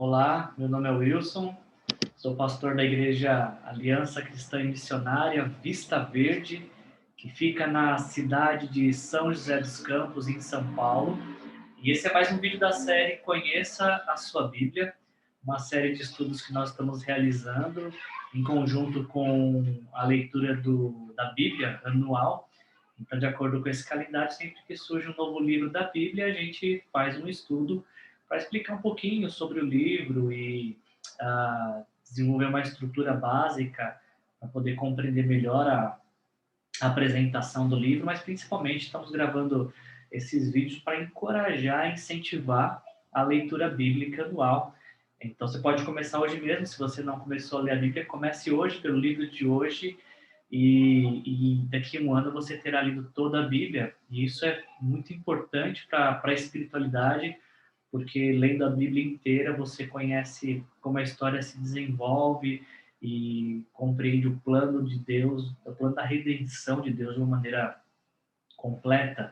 Olá, meu nome é Wilson, sou pastor da Igreja Aliança Cristã e Missionária Vista Verde, que fica na cidade de São José dos Campos, em São Paulo. E esse é mais um vídeo da série Conheça a Sua Bíblia, uma série de estudos que nós estamos realizando em conjunto com a leitura da Bíblia anual. Então, de acordo com esse calendário, sempre que surge um novo livro da Bíblia, a gente faz um estudo para explicar um pouquinho sobre o livro e desenvolver uma estrutura básica para poder compreender melhor a apresentação do livro, mas principalmente estamos gravando esses vídeos para encorajar e incentivar a leitura bíblica anual. Então, você pode começar hoje mesmo, se você não começou a ler a Bíblia, comece hoje pelo livro de hoje e daqui a um ano você terá lido toda a Bíblia, e isso é muito importante para a espiritualidade, porque lendo a Bíblia inteira você conhece como a história se desenvolve e compreende o plano de Deus, o plano da redenção de Deus de uma maneira completa.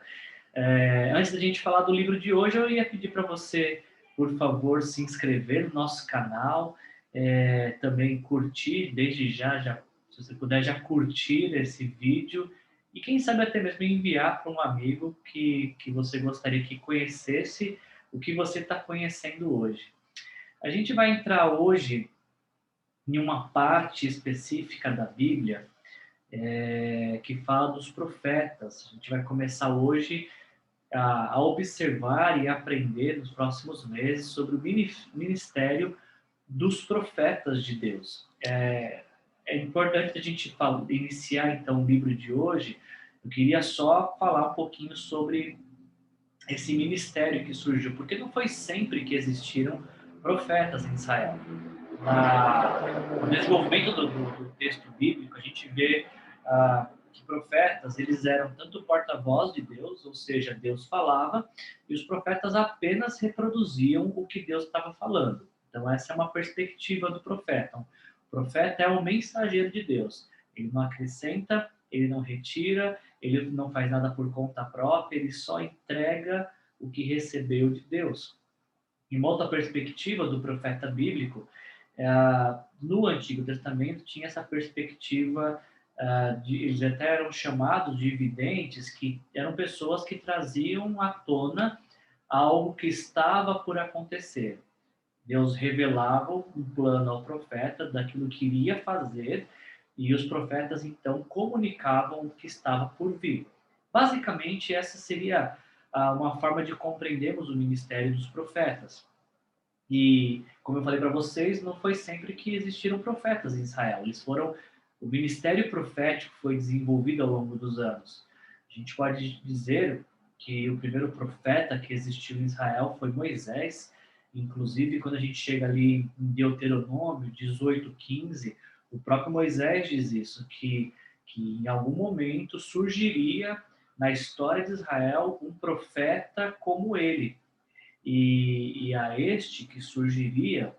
Antes da gente falar do livro de hoje, eu ia pedir para você, por favor, se inscrever no nosso canal, também curtir, desde já, se você puder já curtir esse vídeo, e quem sabe até mesmo enviar para um amigo que você gostaria que conhecesse o que você está conhecendo hoje. A gente vai entrar hoje em uma parte específica da Bíblia que fala dos profetas. A gente vai começar hoje a observar e aprender nos próximos meses sobre o ministério dos profetas de Deus. É importante a gente iniciar, então, o livro de hoje. Eu queria só falar um pouquinho sobre esse ministério que surgiu, porque não foi sempre que existiram profetas em Israel. No desenvolvimento do texto bíblico, a gente vê que profetas eles eram tanto porta-voz de Deus, ou seja, Deus falava, e os profetas apenas reproduziam o que Deus estava falando. Então, essa é uma perspectiva do profeta. O profeta é o mensageiro de Deus. Ele não acrescenta, ele não retira, ele não faz nada por conta própria, ele só entrega o que recebeu de Deus. Em uma outra perspectiva do profeta bíblico, no Antigo Testamento tinha essa perspectiva eles até eram chamados de videntes, que eram pessoas que traziam à tona algo que estava por acontecer. Deus revelava um plano ao profeta daquilo que iria fazer, e os profetas então comunicavam o que estava por vir. Basicamente, essa seria uma forma de compreendermos o ministério dos profetas. E, como eu falei para vocês, não foi sempre que existiram profetas em Israel. O ministério profético foi desenvolvido ao longo dos anos. A gente pode dizer que o primeiro profeta que existiu em Israel foi Moisés. Inclusive, quando a gente chega ali em Deuteronômio 18:15, o próprio Moisés diz isso, que em algum momento surgiria na história de Israel um profeta como ele. E a este que surgiria,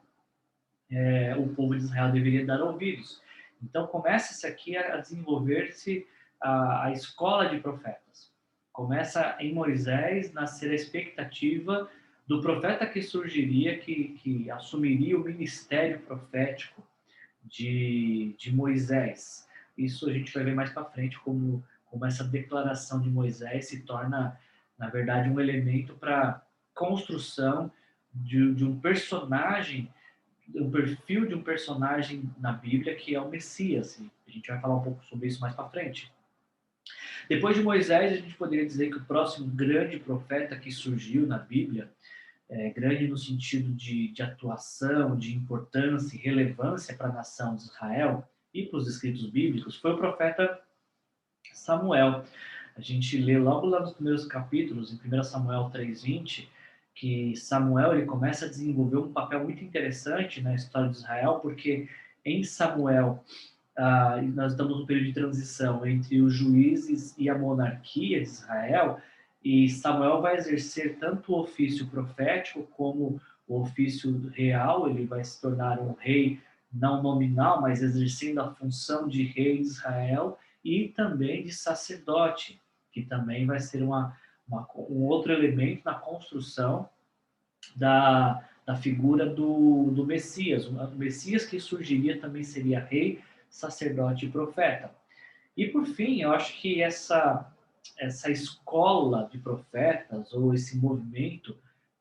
o povo de Israel deveria dar ouvidos. Então começa-se aqui a desenvolver-se a escola de profetas. Começa em Moisés nascer a expectativa do profeta que surgiria, que assumiria o ministério profético de Moisés. Isso a gente vai ver mais para frente, como essa declaração de Moisés se torna, na verdade, um elemento para construção de um personagem, um perfil de um personagem na Bíblia que é o Messias. E a gente vai falar um pouco sobre isso mais para frente. Depois de Moisés, a gente poderia dizer que o próximo grande profeta que surgiu na Bíblia, grande no sentido de atuação, de importância e relevância para a nação de Israel e para os escritos bíblicos, foi o profeta Samuel. A gente lê logo lá nos primeiros capítulos, em 1 Samuel 3:20, que Samuel ele começa a desenvolver um papel muito interessante na história de Israel, porque em Samuel nós estamos num período de transição entre os juízes e a monarquia de Israel, e Samuel vai exercer tanto o ofício profético como o ofício real. Ele vai se tornar um rei não nominal, mas exercendo a função de rei de Israel e também de sacerdote, que também vai ser um outro elemento na construção da figura do Messias. O Messias que surgiria também seria rei, sacerdote e profeta. E por fim, eu acho que essa escola de profetas, ou esse movimento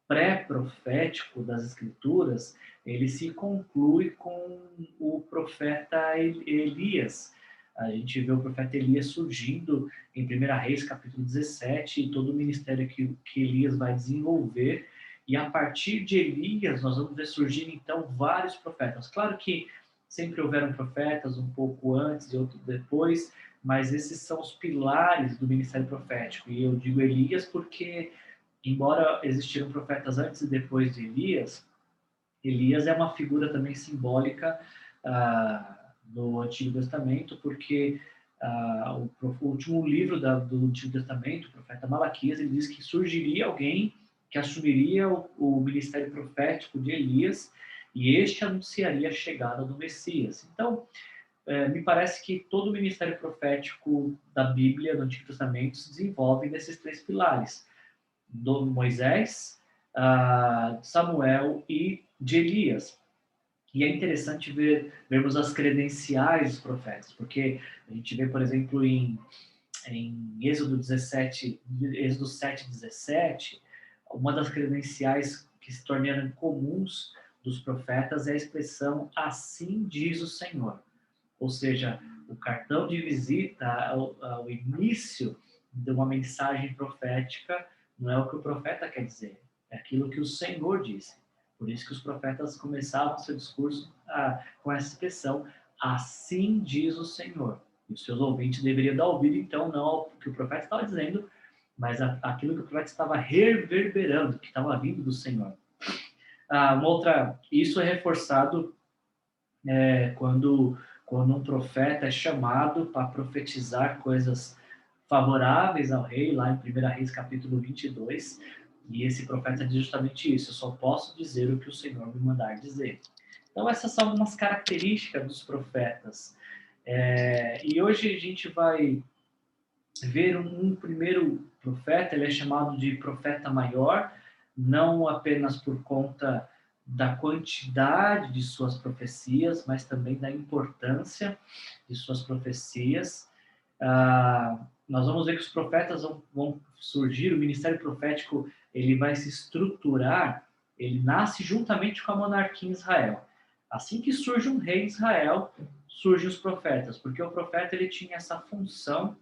pré-profético das Escrituras, ele se conclui com o profeta Elias. A gente vê o profeta Elias surgindo em 1 Reis, capítulo 17, e todo o ministério que Elias vai desenvolver. E a partir de Elias, nós vamos ver surgir, então, vários profetas. Claro que sempre houveram profetas um pouco antes e outros depois, mas esses são os pilares do ministério profético. E eu digo Elias porque, embora existiram profetas antes e depois de Elias, Elias é uma figura também simbólica no Antigo Testamento, porque o último livro do Antigo Testamento, o profeta Malaquias, ele diz que surgiria alguém que assumiria o ministério profético de Elias, e este anunciaria a chegada do Messias. Então, me parece que todo o ministério profético da Bíblia, do Antigo Testamento, se desenvolve nesses três pilares: do Moisés, Samuel e de Elias. E é interessante vermos as credenciais dos profetas, porque a gente vê, por exemplo, em Êxodo 17, Êxodo 7, 17, uma das credenciais que se tornaram comuns dos profetas é a expressão "assim diz o Senhor". Ou seja, o cartão de visita ao início de uma mensagem profética não é o que o profeta quer dizer, é aquilo que o Senhor disse. Por isso que os profetas começavam seu discurso com essa expressão, "assim diz o Senhor". E os seus ouvintes deveriam dar ouvido, então, não ao que o profeta estava dizendo, mas aquilo que o profeta estava reverberando, que estava vindo do Senhor. Isso é reforçado quando um profeta é chamado para profetizar coisas favoráveis ao rei, lá em 1 Reis capítulo 22, e esse profeta diz justamente isso: eu só posso dizer o que o Senhor me mandar dizer. Então essas são algumas características dos profetas. E hoje a gente vai ver um primeiro profeta, ele é chamado de profeta maior, não apenas por conta da quantidade de suas profecias, mas também da importância de suas profecias. Nós vamos ver que os profetas vão surgir, o ministério profético ele vai se estruturar, ele nasce juntamente com a monarquia em Israel. Assim que surge um rei em Israel, surgem os profetas, porque o profeta ele tinha essa função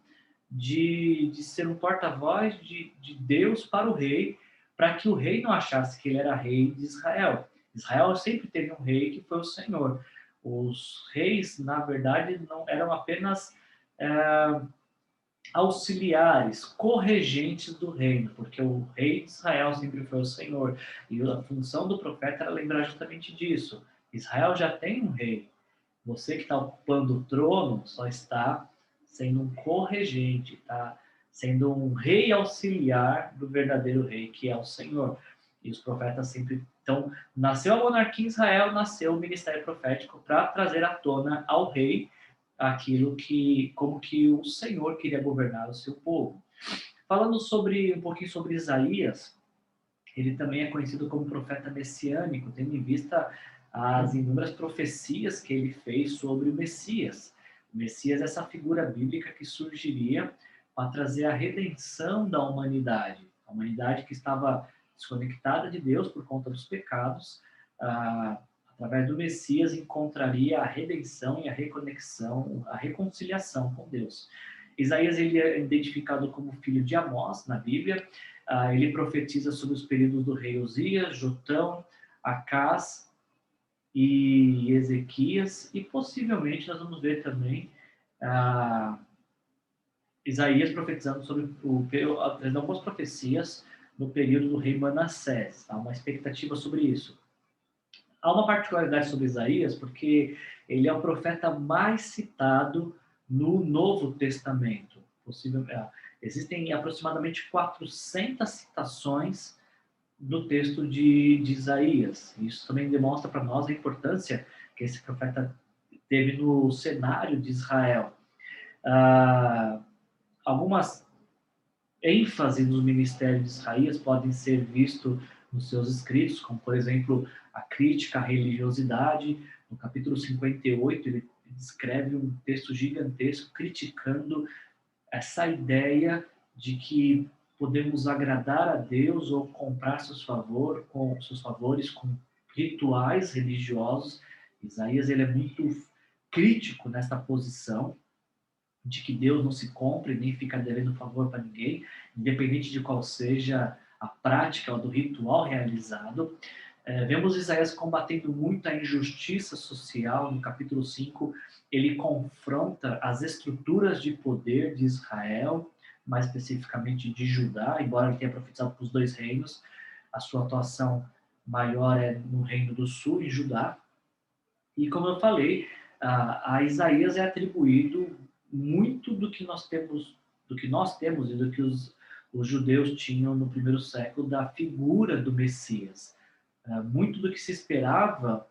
de ser um porta-voz de Deus para o rei, para que o rei não achasse que ele era rei de Israel. Israel sempre teve um rei que foi o Senhor. Os reis, na verdade, não eram apenas auxiliares, corregentes do reino, porque o rei de Israel sempre foi o Senhor. E a função do profeta era lembrar justamente disso. Israel já tem um rei. Você que está ocupando o trono só está sendo um corregente, está sendo um rei auxiliar do verdadeiro rei, que é o Senhor. E os profetas sempre... Então, nasceu a monarquia em Israel, nasceu o ministério profético para trazer à tona ao rei aquilo como que o Senhor queria governar o seu povo. Falando um pouquinho sobre Isaías, ele também é conhecido como profeta messiânico, tendo em vista as inúmeras profecias que ele fez sobre o Messias. O Messias é essa figura bíblica que surgiria para trazer a redenção da humanidade. A humanidade que estava desconectada de Deus por conta dos pecados, através do Messias encontraria a redenção e a reconexão, a reconciliação com Deus. Isaías ele é identificado como filho de Amós na Bíblia. Ele profetiza sobre os períodos do rei Uzias, Jotão, Acás e Ezequias, e possivelmente nós vamos ver também Isaías profetizando sobre algumas profecias no período do rei Manassés. Há uma expectativa sobre isso. Há uma particularidade sobre Isaías, porque ele é o profeta mais citado no Novo Testamento. Existem aproximadamente 400 citações do texto de Isaías. Isso também demonstra para nós a importância que esse profeta teve no cenário de Israel. Algumas ênfases no ministério de Isaías podem ser visto nos seus escritos, como, por exemplo, a crítica à religiosidade. No capítulo 58, ele escreve um texto gigantesco criticando essa ideia de que podemos agradar a Deus ou comprar seus favores com rituais religiosos. Isaías ele é muito crítico nessa posição de que Deus não se compra e nem fica devendo favor para ninguém, independente de qual seja a prática ou do ritual realizado. Vemos Isaías combatendo muito a injustiça social. No capítulo 5, ele confronta as estruturas de poder de Israel, mais especificamente de Judá, embora ele tenha profetizado para os dois reinos, a sua atuação maior é no reino do sul, em Judá. E como eu falei, a Isaías é atribuído muito do que nós temos e do que os judeus tinham no primeiro século da figura do Messias. Muito do que se esperava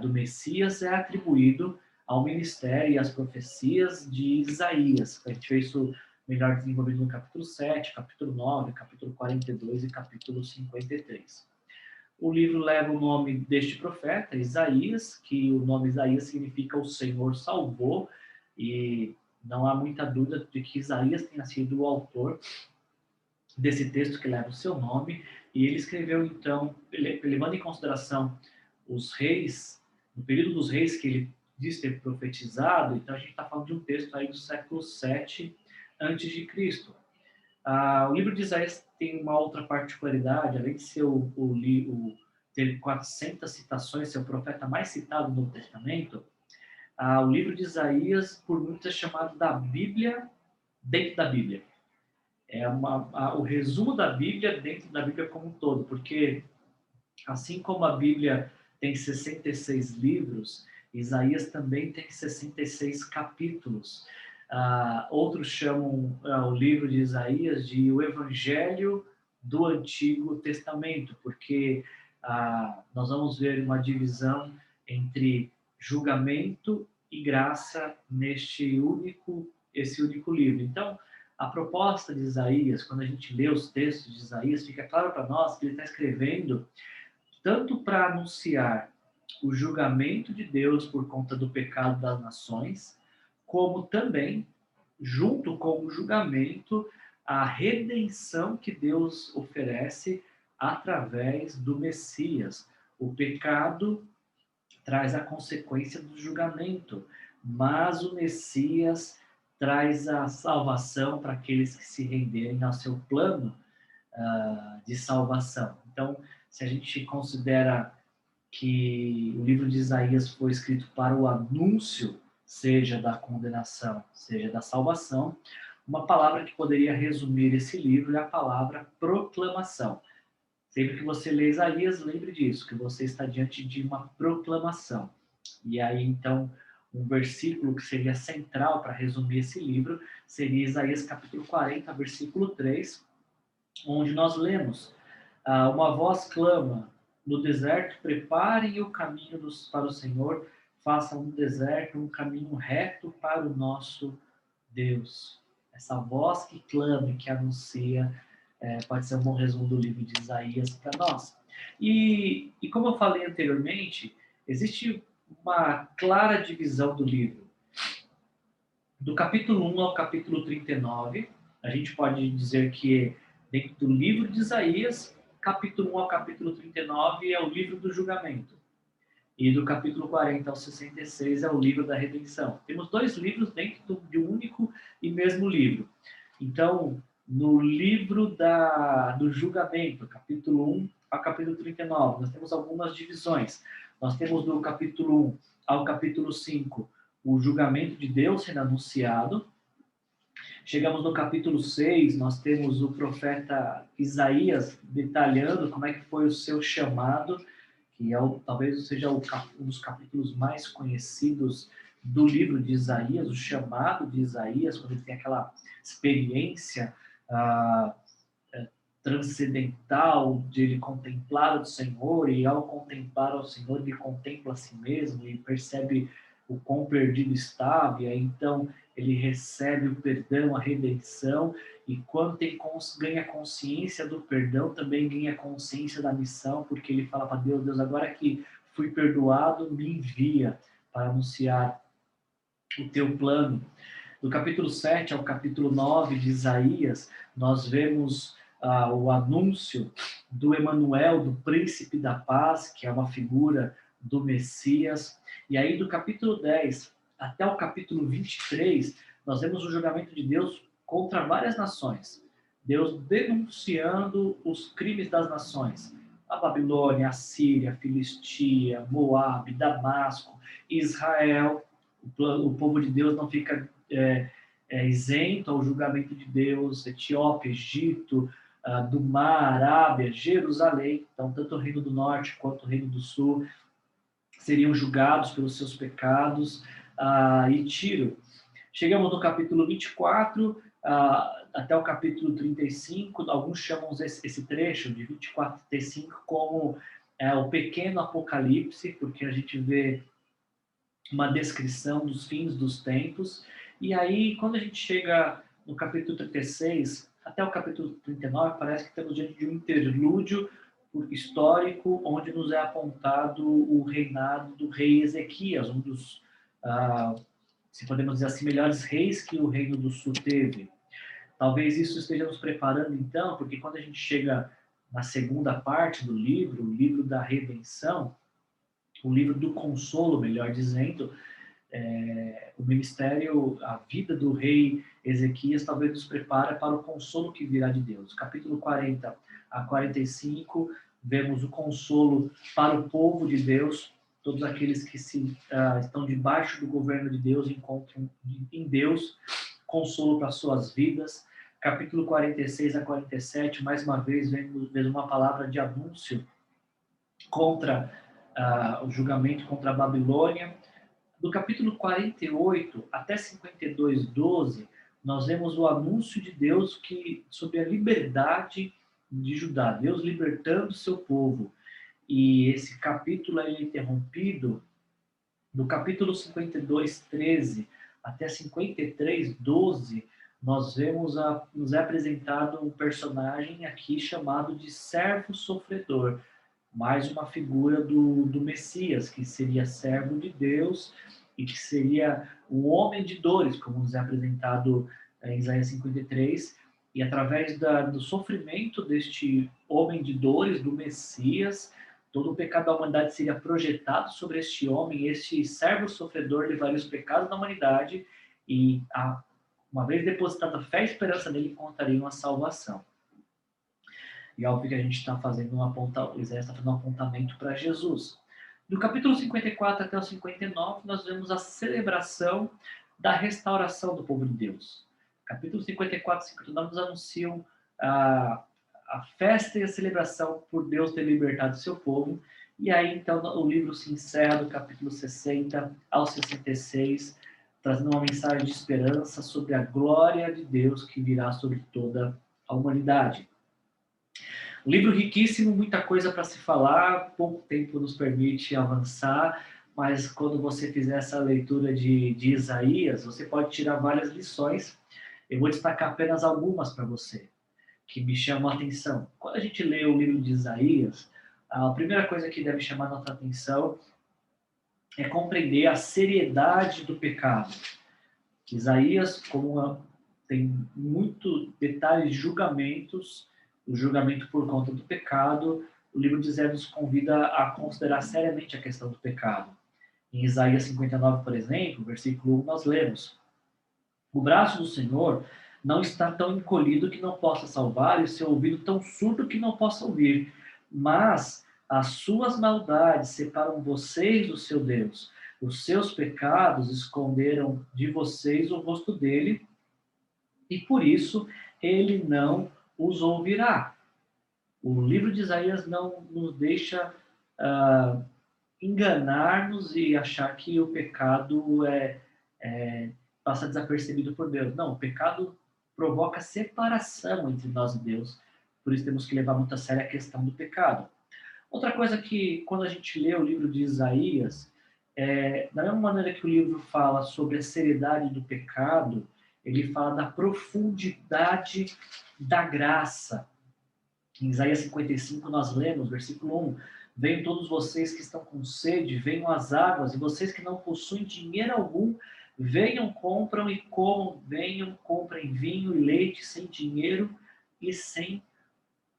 do Messias é atribuído ao ministério e às profecias de Isaías. A gente vê isso melhor desenvolvido no capítulo 7, capítulo 9, capítulo 42 e capítulo 53. O livro leva o nome deste profeta, Isaías, que o nome Isaías significa o Senhor salvou, e não há muita dúvida de que Isaías tenha sido o autor desse texto que leva o seu nome, e ele escreveu, então, levando em consideração os reis, no período dos reis que ele diz ter profetizado, então a gente está falando de um texto aí do século 7 antes de Cristo. O livro de Isaías tem uma outra particularidade, além de ser ter 400 citações, ser o profeta mais citado no Novo Testamento. O livro de Isaías, por muitos, é chamado da Bíblia dentro da Bíblia. É o resumo da Bíblia dentro da Bíblia como um todo, porque assim como a Bíblia tem 66 livros, Isaías também tem 66 capítulos. Outros chamam o livro de Isaías de o Evangelho do Antigo Testamento, porque nós vamos ver uma divisão entre julgamento e graça esse único livro. Então, a proposta de Isaías, quando a gente lê os textos de Isaías, fica claro para nós que ele está escrevendo tanto para anunciar o julgamento de Deus por conta do pecado das nações, como também, junto com o julgamento, a redenção que Deus oferece através do Messias. O pecado traz a consequência do julgamento, mas o Messias traz a salvação para aqueles que se renderem ao seu plano de salvação. Então, se a gente considera que o livro de Isaías foi escrito para o anúncio, seja da condenação, seja da salvação, uma palavra que poderia resumir esse livro é a palavra proclamação. Sempre que você lê Isaías, lembre disso, que você está diante de uma proclamação. E aí, então, um versículo que seria central para resumir esse livro seria Isaías capítulo 40, versículo 3, onde nós lemos: uma voz clama no deserto, preparem o caminho para o Senhor, façam no deserto um caminho reto para o nosso Deus. Essa voz que clama e que anuncia pode ser um bom resumo do livro de Isaías para nós. E como eu falei anteriormente, existe uma clara divisão do livro. Do capítulo 1 ao capítulo 39, a gente pode dizer que dentro do livro de Isaías, capítulo 1 ao capítulo 39 é o livro do julgamento. E do capítulo 40 ao 66 é o livro da redenção. Temos dois livros dentro de um único e mesmo livro. Então, no livro do julgamento, capítulo 1 ao capítulo 39, nós temos algumas divisões. Nós temos do capítulo 1 ao capítulo 5 o julgamento de Deus sendo anunciado. Chegamos no capítulo 6, nós temos o profeta Isaías detalhando como é que foi o seu chamado, que talvez seja um dos capítulos mais conhecidos do livro de Isaías, o chamado de Isaías, quando ele tem aquela experiência transcendental de ele contemplar o Senhor, e ao contemplar o Senhor, ele contempla a si mesmo e percebe o quão perdido estava, e aí, então ele recebe o perdão, a redenção, e quando ganha consciência do perdão, também ganha consciência da missão, porque ele fala para Deus, Deus, agora que fui perdoado, me envia para anunciar o teu plano. Do capítulo 7 ao capítulo 9 de Isaías, nós vemos o anúncio do Emanuel, do príncipe da paz, que é uma figura do Messias. E aí do capítulo 10 até o capítulo 23, nós vemos o julgamento de Deus contra várias nações. Deus denunciando os crimes das nações. A Babilônia, a Síria, a Filistia, Moabe, Damasco, Israel. O povo de Deus não fica isento ao julgamento de Deus. Etiópia, Egito, do mar, Arábia, Jerusalém. Então, tanto o reino do norte quanto o reino do sul seriam julgados pelos seus pecados. E Tiro. Chegamos no capítulo 24 até o capítulo 35. Alguns chamam esse trecho de 24 a 35 como o pequeno Apocalipse, porque a gente vê uma descrição dos fins dos tempos. E aí, quando a gente chega no capítulo 36 até o capítulo 39, parece que estamos diante de um interlúdio histórico onde nos é apontado o reinado do rei Ezequias, um dos, se podemos dizer assim, melhores reis que o Reino do Sul teve. Talvez isso esteja nos preparando, então, porque quando a gente chega na segunda parte do livro, o livro da redenção, o livro do consolo, melhor dizendo, o ministério, a vida do rei Ezequias talvez nos prepare para o consolo que virá de Deus. Capítulo 40 a 45, vemos o consolo para o povo de Deus, todos aqueles que estão debaixo do governo de Deus encontram em Deus consolo para suas vidas. Capítulo 46 a 47, mais uma vez, vemos uma palavra de anúncio contra o julgamento contra a Babilônia. Do capítulo 48 até 52:12, nós vemos o anúncio de Deus sobre a liberdade de Judá, Deus libertando o seu povo. E esse capítulo é interrompido do capítulo 52:13 até 53:12. Nós vemos nos é apresentado um personagem aqui chamado de servo sofredor, mais uma figura do Messias, que seria servo de Deus e que seria um homem de dores, como nos é apresentado em Isaías 53, e através do sofrimento deste homem de dores, do Messias, todo o pecado da humanidade seria projetado sobre este homem, este servo sofredor levaria os pecados da humanidade e, uma vez depositada a fé e esperança nele, encontrariam a salvação. E óbvio que a gente está fazendo Isaías está fazendo um apontamento para Jesus. Do capítulo 54 até o 59, nós vemos a celebração da restauração do povo de Deus. Capítulo 54 e 59 nos anunciam a festa e a celebração por Deus ter libertado o seu povo. E aí, então, o livro se encerra do capítulo 60 ao 66, trazendo uma mensagem de esperança sobre a glória de Deus que virá sobre toda a humanidade. Um livro riquíssimo, muita coisa para se falar, pouco tempo nos permite avançar, mas quando você fizer essa leitura de Isaías, você pode tirar várias lições. Eu vou destacar apenas algumas para você, que me chamam a atenção. Quando a gente lê o livro de Isaías, a primeira coisa que deve chamar a nossa atenção é compreender a seriedade do pecado. Isaías, tem muito detalhes de julgamentos, o julgamento por conta do pecado, o livro de Isaías nos convida a considerar seriamente a questão do pecado. Em Isaías 59, por exemplo, versículo 1, nós lemos: o braço do Senhor não está tão encolhido que não possa salvar, e o seu ouvido tão surdo que não possa ouvir. Mas as suas maldades separam vocês do seu Deus. Os seus pecados esconderam de vocês o rosto dele, e por isso ele não os ouvirá. O livro de Isaías não nos deixa enganar-nos e achar que o pecado passa desapercebido por Deus. Não, o pecado provoca separação entre nós e Deus. Por isso temos que levar muito a sério a questão do pecado. Outra coisa que, quando a gente lê o livro de Isaías, Da mesma maneira que o livro fala sobre a seriedade do pecado, ele fala da profundidade da graça. Em Isaías 55 nós lemos, versículo 1, venham todos vocês que estão com sede, venham às águas, e vocês que não possuem dinheiro algum, venham, compram e comam, venham, comprem vinho e leite sem dinheiro e sem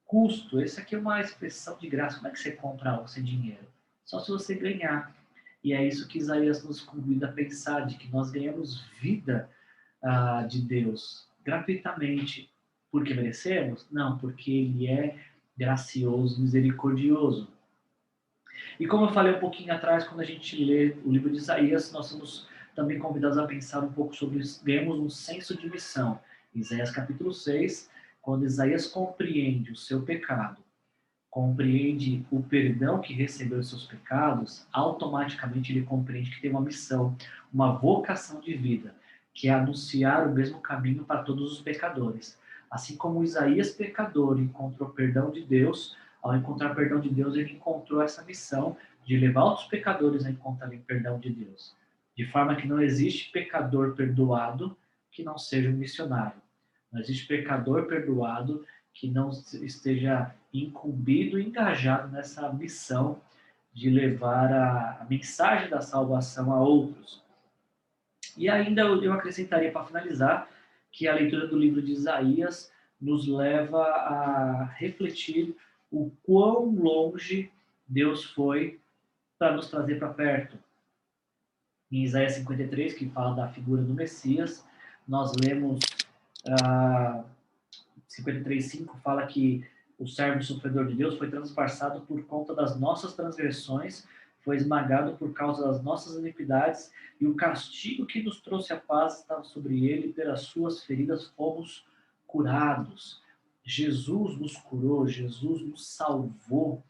custo. Essa aqui é uma expressão de graça. Como é que você compra algo sem dinheiro? Só se você ganhar. E é isso que Isaías nos convida a pensar, de que nós ganhamos vida de Deus gratuitamente. Porque merecemos? Não, porque Ele é gracioso, misericordioso. E como eu falei um pouquinho atrás, quando a gente lê o livro de Isaías, nós somos também convidados a pensar um pouco sobre isso. Ganhamos um senso de missão. Isaías capítulo 6, quando Isaías compreende o seu pecado, compreende o perdão que recebeu dos seus pecados, automaticamente ele compreende que tem uma missão, uma vocação de vida, que é anunciar o mesmo caminho para todos os pecadores. Assim como Isaías, pecador, encontrou perdão de Deus, ao encontrar perdão de Deus, ele encontrou essa missão de levar outros pecadores a encontrarem perdão de Deus. De forma que não existe pecador perdoado que não seja um missionário. Não existe pecador perdoado que não esteja incumbido e engajado nessa missão de levar a mensagem da salvação a outros. E ainda eu acrescentaria, para finalizar, que a leitura do livro de Isaías nos leva a refletir o quão longe Deus foi para nos trazer para perto. Em Isaías 53, que fala da figura do Messias, nós lemos 53:5 fala que o servo sofredor de Deus foi transpassado por conta das nossas transgressões, foi esmagado por causa das nossas iniquidades, e o castigo que nos trouxe a paz estava sobre ele, e pelas suas feridas fomos curados. Jesus nos curou, Jesus nos salvou,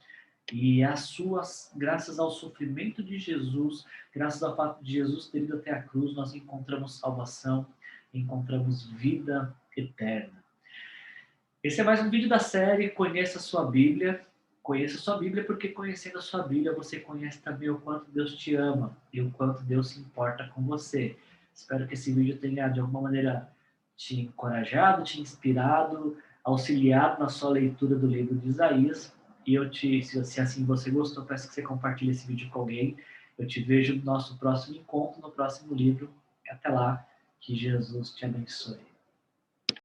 e graças ao sofrimento de Jesus, graças ao fato de Jesus ter ido até a cruz, nós encontramos salvação, encontramos vida eterna. Esse é mais um vídeo da série Conheça a Sua Bíblia. Conheça a sua Bíblia porque conhecendo a sua Bíblia você conhece também o quanto Deus te ama e o quanto Deus se importa com você. Espero que esse vídeo tenha de alguma maneira te encorajado, te inspirado, auxiliado na sua leitura do livro de Isaías. E se assim você gostou, peço que você compartilhe esse vídeo com alguém. Eu te vejo no nosso próximo encontro, no próximo livro. Até lá, que Jesus te abençoe.